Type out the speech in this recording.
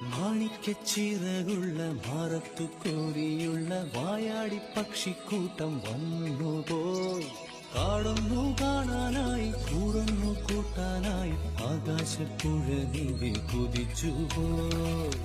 മാണിക്കച്ചിറകുള്ള മാറത്തു കോരിയുള്ള വായാടി പക്ഷിക്കൂട്ടം വന്നുപോയി. കാടൊന്നു കാണാനായി കൂടൊന്നു കൂട്ടാനായി ആകാശപ്പുഴ നീവി കുതിച്ചുപോയി.